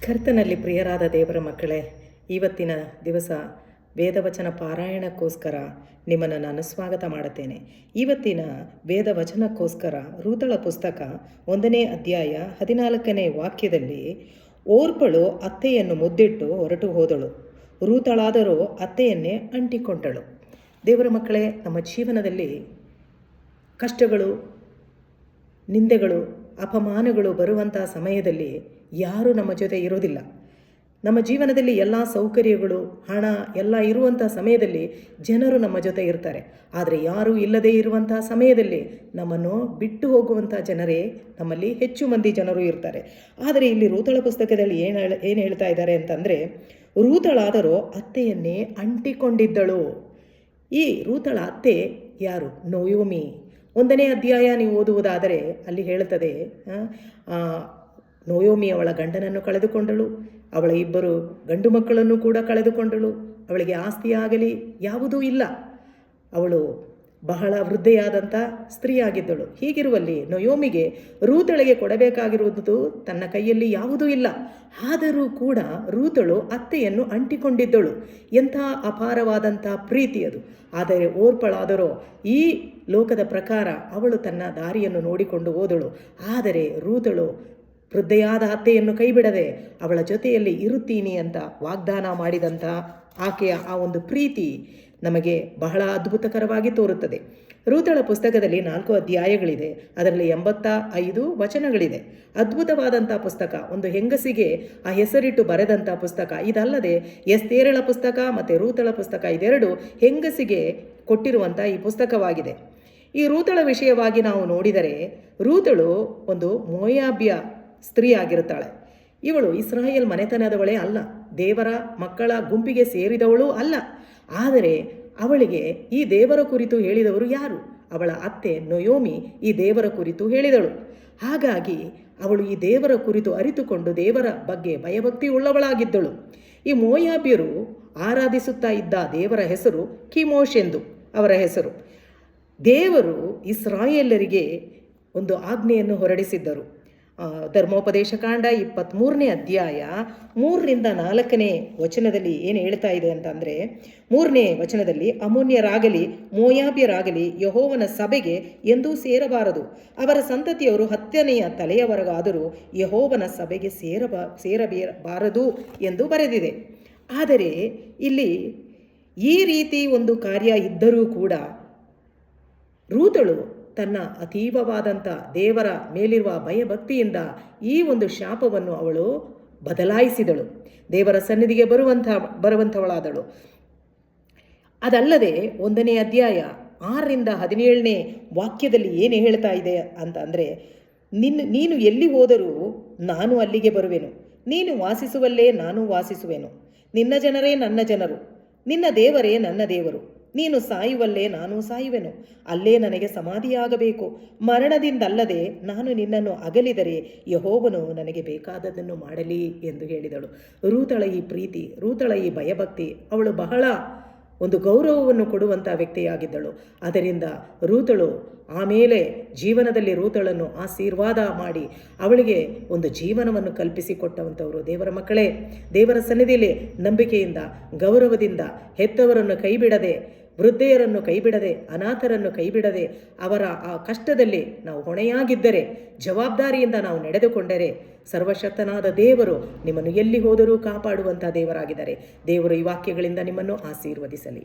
ಕರ್ತನಲ್ಲಿ ಪ್ರಿಯರಾದ ದೇವರ ಮಕ್ಕಳೇ, ಇವತ್ತಿನ ದಿವಸ ವೇದವಚನ ಪಾರಾಯಣಕ್ಕೋಸ್ಕರ ನಿಮ್ಮನ್ನು ನಾನು ಸ್ವಾಗತ ಮಾಡುತ್ತೇನೆ. ಇವತ್ತಿನ ವೇದವಚನಕ್ಕೋಸ್ಕರ ರೂತಳ ಪುಸ್ತಕ 1ನೇ ಅಧ್ಯಾಯ 14ನೇ ವಾಕ್ಯದಲ್ಲಿ, ಓರ್ಪಳು ಅತ್ತೆಯನ್ನು ಮುದ್ದಿಟ್ಟು ಹೊರಟು ಹೋದಳು, ರೂತಳಾದರೂ ಅತ್ತೆಯನ್ನೇ ಅಂಟಿಕೊಂಡಳು. ದೇವರ ಮಕ್ಕಳೇ, ನಮ್ಮ ಜೀವನದಲ್ಲಿ ಕಷ್ಟಗಳು, ನಿಂದೆಗಳು, ಅಪಮಾನಗಳು ಬರುವಂಥ ಸಮಯದಲ್ಲಿ ಯಾರೂ ನಮ್ಮ ಜೊತೆ ಇರೋದಿಲ್ಲ. ನಮ್ಮ ಜೀವನದಲ್ಲಿ ಎಲ್ಲ ಸೌಕರ್ಯಗಳು, ಹಣ ಎಲ್ಲ ಇರುವಂಥ ಸಮಯದಲ್ಲಿ ಜನರು ನಮ್ಮ ಜೊತೆ ಇರ್ತಾರೆ. ಆದರೆ ಯಾರೂ ಇಲ್ಲದೇ ಇರುವಂಥ ಸಮಯದಲ್ಲಿ ನಮ್ಮನ್ನು ಬಿಟ್ಟು ಹೋಗುವಂಥ ಜನರೇ ನಮ್ಮಲ್ಲಿ ಹೆಚ್ಚು ಮಂದಿ ಜನರು ಇರ್ತಾರೆ. ಆದರೆ ಇಲ್ಲಿ ರೂತಳ ಪುಸ್ತಕದಲ್ಲಿ ಏನು ಹೇಳ್ತಾ ಇದ್ದಾರೆ ಅಂತಂದರೆ, ರೂತಳಾದರೂ ಅತ್ತೆಯನ್ನೇ ಅಂಟಿಕೊಂಡಿದ್ದಳು. ಈ ರೂತಳ ಅತ್ತೆ ಯಾರು? ನೊಯೋಮಿ. 1ನೇ ಅಧ್ಯಾಯ ನೀವು ಓದುವುದಾದರೆ ಅಲ್ಲಿ ಹೇಳುತ್ತದೆ, ನೊಯೋಮಿ ಅವಳ ಗಂಡನನ್ನು ಕಳೆದುಕೊಂಡಳು, ಅವಳ 2 ಗಂಡು ಮಕ್ಕಳನ್ನು ಕೂಡ ಕಳೆದುಕೊಂಡಳು, ಅವಳಿಗೆ ಆಸ್ತಿಯಾಗಲಿ ಯಾವುದೂ ಇಲ್ಲ, ಅವಳು ಬಹಳ ವೃದ್ಧೆಯಾದಂಥ ಸ್ತ್ರೀಯಾಗಿದ್ದಳು. ಹೀಗಿರುವಲ್ಲಿ ನೊಯೋಮಿಗೆ ರೂತಳಿಗೆ ಕೊಡಬೇಕಾಗಿರುವುದು ತನ್ನ ಕೈಯಲ್ಲಿ ಯಾವುದೂ ಇಲ್ಲ. ಆದರೂ ಕೂಡ ರೂತಳು ಅತ್ತೆಯನ್ನು ಅಂಟಿಕೊಂಡಿದ್ದಳು. ಎಂಥ ಅಪಾರವಾದಂಥ ಪ್ರೀತಿ ಅದು. ಆದರೆ ಓರ್ಪಳಾದರೋ ಈ ಲೋಕದ ಪ್ರಕಾರ ಅವಳು ತನ್ನ ದಾರಿಯನ್ನು ನೋಡಿಕೊಂಡು ಹೋದಳು. ಆದರೆ ರೂತಳು ವೃದ್ಧೆಯಾದ ಅತ್ತೆಯನ್ನು ಕೈಬಿಡದೆ ಅವಳ ಜೊತೆಯಲ್ಲಿ ಇರುತ್ತೀನಿ ಅಂತ ವಾಗ್ದಾನ ಮಾಡಿದಂಥ ಆಕೆಯ ಆ ಒಂದು ಪ್ರೀತಿ ನಮಗೆ ಬಹಳ ಅದ್ಭುತಕರವಾಗಿ ತೋರುತ್ತದೆ. ರೂತಳ ಪುಸ್ತಕದಲ್ಲಿ 4 ಅಧ್ಯಾಯಗಳಿದೆ, ಅದರಲ್ಲಿ 85 ವಚನಗಳಿದೆ. ಅದ್ಭುತವಾದಂಥ ಪುಸ್ತಕ, ಒಂದು ಹೆಂಗಸಿಗೆ ಆ ಹೆಸರಿಟ್ಟು ಬರೆದಂಥ ಪುಸ್ತಕ. ಇದಲ್ಲದೆ ಎಸ್ತೇರಳ ಪುಸ್ತಕ ಮತ್ತು ರೂತಳ ಪುಸ್ತಕ, ಇದೆರಡು ಹೆಂಗಸಿಗೆ ಕೊಟ್ಟಿರುವಂಥ ಈ ಪುಸ್ತಕವಾಗಿದೆ. ಈ ರೂತಳ ವಿಷಯವಾಗಿ ನಾವು ನೋಡಿದರೆ, ರೂತಳು ಒಂದು ಮೋಯಾಬ್ಯ ಸ್ತ್ರೀ ಆಗಿರುತ್ತಾಳೆ. ಇವಳು ಇಸ್ರಾಯೇಲ್ ಮನೆತನದವಳೇ ಅಲ್ಲ, ದೇವರ ಮಕ್ಕಳ ಗುಂಪಿಗೆ ಸೇರಿದವಳು ಅಲ್ಲ. ಆದರೆ ಅವಳಿಗೆ ಈ ದೇವರ ಕುರಿತು ಹೇಳಿದವರು ಯಾರು? ಅವಳ ಅತ್ತೆ ನೊಯೋಮಿ ಈ ದೇವರ ಕುರಿತು ಹೇಳಿದಳು. ಹಾಗಾಗಿ ಅವಳು ಈ ದೇವರ ಕುರಿತು ಅರಿತುಕೊಂಡು ದೇವರ ಬಗ್ಗೆ ಭಯಭಕ್ತಿ ಉಳ್ಳವಳಾಗಿದ್ದಳು. ಈ ಮೋಯಾಬ್ಯರು ಆರಾಧಿಸುತ್ತಾ ಇದ್ದ ದೇವರ ಹೆಸರು ಕಿಮೋಶ್ ಎಂದು ಅವರ ಹೆಸರು. ದೇವರು ಇಸ್ರಾಯೇಲರಿಗೆ ಒಂದು ಆಜ್ಞೆಯನ್ನು ಹೊರಡಿಸಿದ್ದರು. ಧರ್ಮೋಪದೇಶ ಕಾಂಡ 23ನೇ ಅಧ್ಯಾಯ 3ರಿಂದ 4ನೇ ವಚನದಲ್ಲಿ ಏನು ಹೇಳ್ತಾ ಇದೆ ಅಂತಂದರೆ, 3ನೇ ವಚನದಲ್ಲಿ, ಅಮೋನ್ಯರಾಗಲಿ ಮೋಯಾಬ್ಯರಾಗಲಿ ಯೆಹೋವನ ಸಭೆಗೆ ಎಂದೂ ಸೇರಬಾರದು, ಅವರ ಸಂತತಿಯವರು 10ನೆಯ ತಲೆಯವರೆಗಾದರೂ ಯೆಹೋವನ ಸಭೆಗೆ ಸೇರಬಾರದು ಎಂದು ಬರೆದಿದೆ. ಆದರೆ ಇಲ್ಲಿ ಈ ರೀತಿ ಒಂದು ಕಾರ್ಯ ಇದ್ದರೂ ಕೂಡ ರೂತಳು ತನ್ನ ಅತೀವವಾದಂಥ ದೇವರ ಮೇಲಿರುವ ಭಯಭಕ್ತಿಯಿಂದ ಈ ಒಂದು ಶಾಪವನ್ನು ಅವಳು ಬದಲಾಯಿಸಿದಳು. ದೇವರ ಸನ್ನಿಧಿಗೆ ಬರುವಂಥವಳಾದಳು. ಅದಲ್ಲದೆ 1ನೇ ಅಧ್ಯಾಯ 6ರಿಂದ 17ನೇ ವಾಕ್ಯದಲ್ಲಿ ಏನು ಹೇಳ್ತಾ ಇದೆ ಅಂತ ಅಂದರೆ, ನೀನು ಎಲ್ಲಿ ಹೋದರೂ ನಾನು ಅಲ್ಲಿಗೆ ಬರುವೆನು, ನೀನು ವಾಸಿಸುವಲ್ಲೇ ನಾನು ವಾಸಿಸುವೆನು, ನಿನ್ನ ಜನರೇ ನನ್ನ ಜನರು, ನಿನ್ನ ದೇವರೇ ನನ್ನ ದೇವರು, ನೀನು ಸಾಯುವಲ್ಲೇ ನಾನು ಸಾಯುವೆನು, ಅಲ್ಲೇ ನನಗೆ ಸಮಾಧಿಯಾಗಬೇಕು, ಮರಣದಿಂದಲ್ಲದೆ ನಾನು ನಿನ್ನನ್ನು ಅಗಲಿದರೆ ಯೆಹೋವನು ನನಗೆ ಬೇಕಾದದನ್ನು ಮಾಡಲಿ ಎಂದು ಹೇಳಿದಳು. ರೂತಳ ಈ ಪ್ರೀತಿ, ರೂತಳ ಈ ಭಯಭಕ್ತಿ, ಅವಳು ಬಹಳ ಒಂದು ಗೌರವವನ್ನು ಕೊಡುವಂಥ ವ್ಯಕ್ತಿಯಾಗಿದ್ದಳು. ಅದರಿಂದ ರೂತಳು ಆಮೇಲೆ ಜೀವನದಲ್ಲಿ ರೂತಳನ್ನು ಆಶೀರ್ವಾದ ಮಾಡಿ ಅವಳಿಗೆ ಒಂದು ಜೀವನವನ್ನು ಕಲ್ಪಿಸಿಕೊಟ್ಟಂಥವರು. ದೇವರ ಮಕ್ಕಳೇ, ದೇವರ ಸನ್ನಿಧಿಯಲ್ಲಿ ನಂಬಿಕೆಯಿಂದ, ಗೌರವದಿಂದ, ಹೆತ್ತವರನ್ನು ಕೈಬಿಡದೆ, ವೃದ್ಧೆಯರನ್ನು ಕೈಬಿಡದೆ, ಅನಾಥರನ್ನು ಕೈಬಿಡದೆ, ಅವರ ಆ ಕಷ್ಟದಲ್ಲಿ ನಾವು ಹೊಣೆಯಾಗಿದ್ದರೆ, ಜವಾಬ್ದಾರಿಯಿಂದ ನಾವು ನಡೆದುಕೊಂಡರೆ, ಸರ್ವಶಕ್ತನಾದ ದೇವರು ನಿಮ್ಮನ್ನು ಎಲ್ಲಿ ಹೋದರೂ ಕಾಪಾಡುವಂಥ ದೇವರಾಗಿದ್ದಾರೆ. ದೇವರು ಈ ವಾಕ್ಯಗಳಿಂದ ನಿಮ್ಮನ್ನು ಆಶೀರ್ವದಿಸಲಿ.